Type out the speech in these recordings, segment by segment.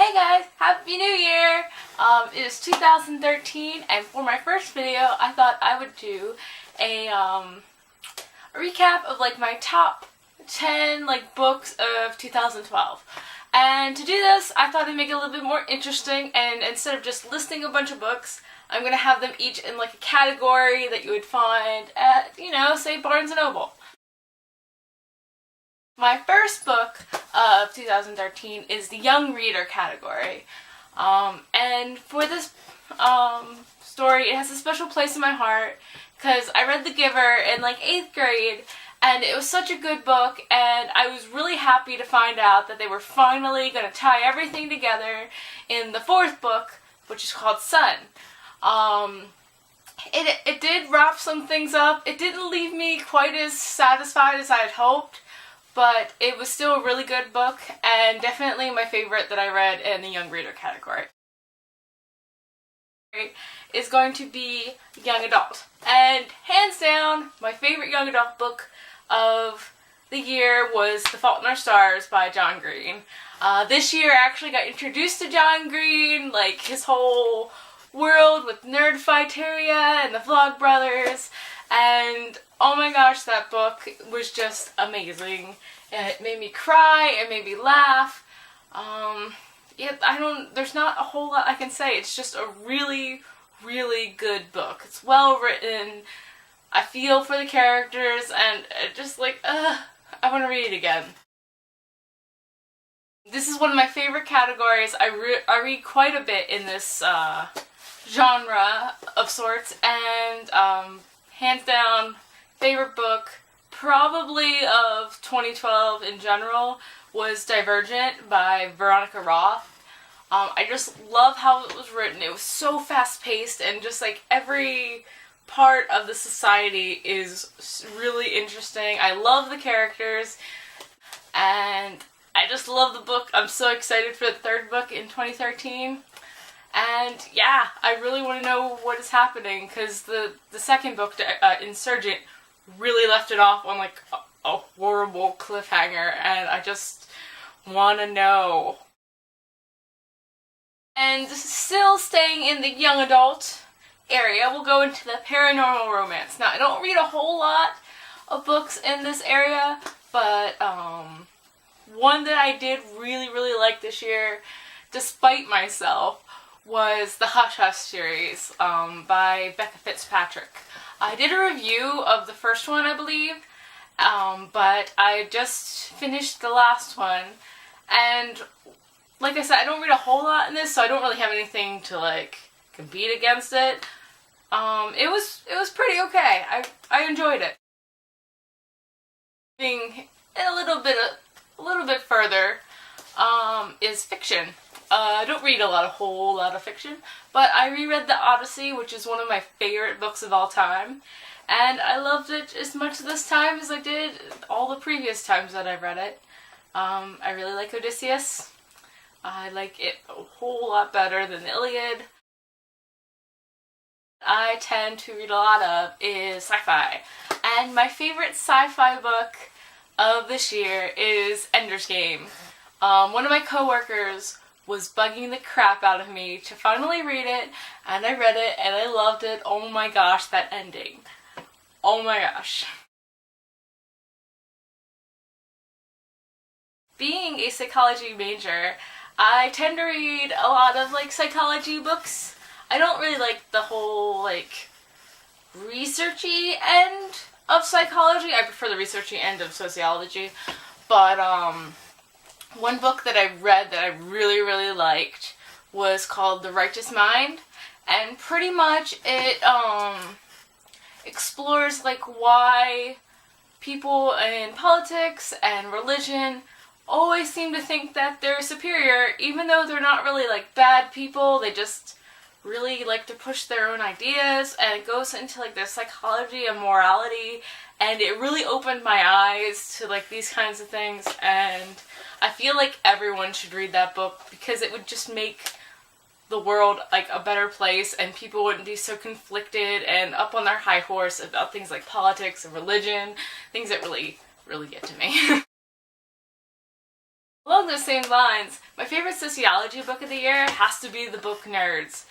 Hey guys, Happy New Year! It is 2013 and for my first video I thought I would do a recap of like my top 10 books of 2012. And to do this I thought I'd make it a little bit more interesting, and instead of just listing a bunch of books, I'm going to have them each in like a category that you would find at, say Barnes & Noble. My first book of 2013 is the Young Reader category. And for this story, it has a special place in my heart because I read The Giver in like 8th grade and it was such a good book, and I was really happy to find out that they were finally going to tie everything together in the 4th book, which is called Sun. It did wrap some things up. It didn't leave me quite as satisfied as I had hoped, but it was still a really good book, and definitely my favorite that I read in the Young Reader category. Is going to be Young Adult. And hands down, my favorite Young Adult book of the year was The Fault in Our Stars by John Green. This year I actually got introduced to John Green, like his whole world with Nerdfighteria and the Vlogbrothers, and oh my gosh, that book was just amazing. It made me cry, it made me laugh. There's not a whole lot I can say. It's just a really, really good book. It's well written. I feel for the characters, and just I want to read it again. This is one of my favorite categories. I read quite a bit in this genre of sorts, and hands down, favorite book probably of 2012 in general was Divergent by Veronica Roth. I just love how it was written. It was so fast-paced, and just like every part of the society is really interesting. I love the characters, and I just love the book. I'm so excited for the 3rd book in 2013. And yeah, I really want to know what is happening, because the 2nd book, Insurgent, really left it off on like a horrible cliffhanger, and I just want to know. And still staying in the young adult area, we'll go into the paranormal romance. Now, I don't read a whole lot of books in this area, but one that I did really, really like this year, despite myself, was the Hush Hush series by Becca Fitzpatrick. I did a review of the first one, I believe, but I just finished the last one, and like I said, I don't read a whole lot in this, so I don't really have anything to compete against it. It was pretty okay. I enjoyed it. Being a little bit further is fiction. I don't read a whole lot of fiction, but I reread the Odyssey, which is one of my favorite books of all time, and I loved it as much this time as I did all the previous times that I've read it. I really like Odysseus. I like it a whole lot better than the Iliad. I tend to read a lot of is sci-fi, and my favorite sci-fi book of this year is Ender's Game. One of my coworkers was bugging the crap out of me to finally read it, and I read it, and I loved it. Oh my gosh, that ending. Oh my gosh. Being a psychology major, I tend to read a lot of psychology books. I don't really like the whole researchy end of psychology. I prefer the researchy end of sociology. But one book that I read that I really, really liked was called The Righteous Mind, and pretty much it explores why people in politics and religion always seem to think that they're superior, even though they're not really bad people. They just really like to push their own ideas, and it goes into the psychology of morality, and it really opened my eyes to these kinds of things, and I feel like everyone should read that book because it would just make the world a better place, and people wouldn't be so conflicted and up on their high horse about things like politics and religion, things that really, really get to me. Along those same lines, my favorite sociology book of the year has to be the book Nerds.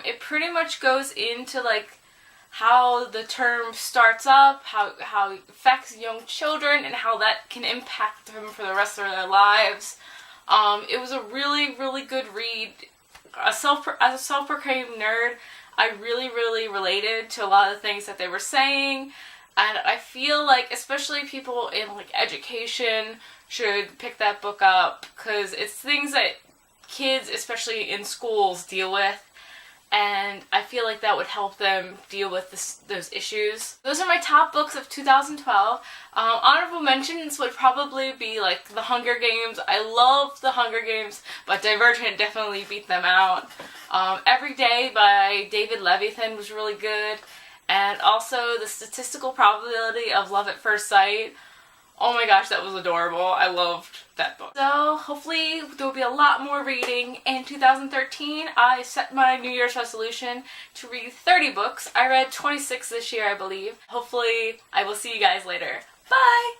It pretty much goes into like how the term starts up, how it affects young children, and how that can impact them for the rest of their lives. It was a really, really good read. As a self-proclaimed nerd, I really related to a lot of the things that they were saying, and I feel like especially people in like education should pick that book up, because it's things that kids, especially in schools, deal with, and I feel like that would help them deal with those issues. Those are my top books of 2012. Honorable mentions would probably be like The Hunger Games. I love The Hunger Games, but Divergent definitely beat them out. Every Day by David Levithan was really good, and also The Statistical Probability of Love at First Sight. Oh my gosh, that was adorable. I loved that book. So hopefully there will be a lot more reading in 2013. I set my New Year's resolution to read 30 books. I read 26 this year, I believe. Hopefully I will see you guys later. Bye!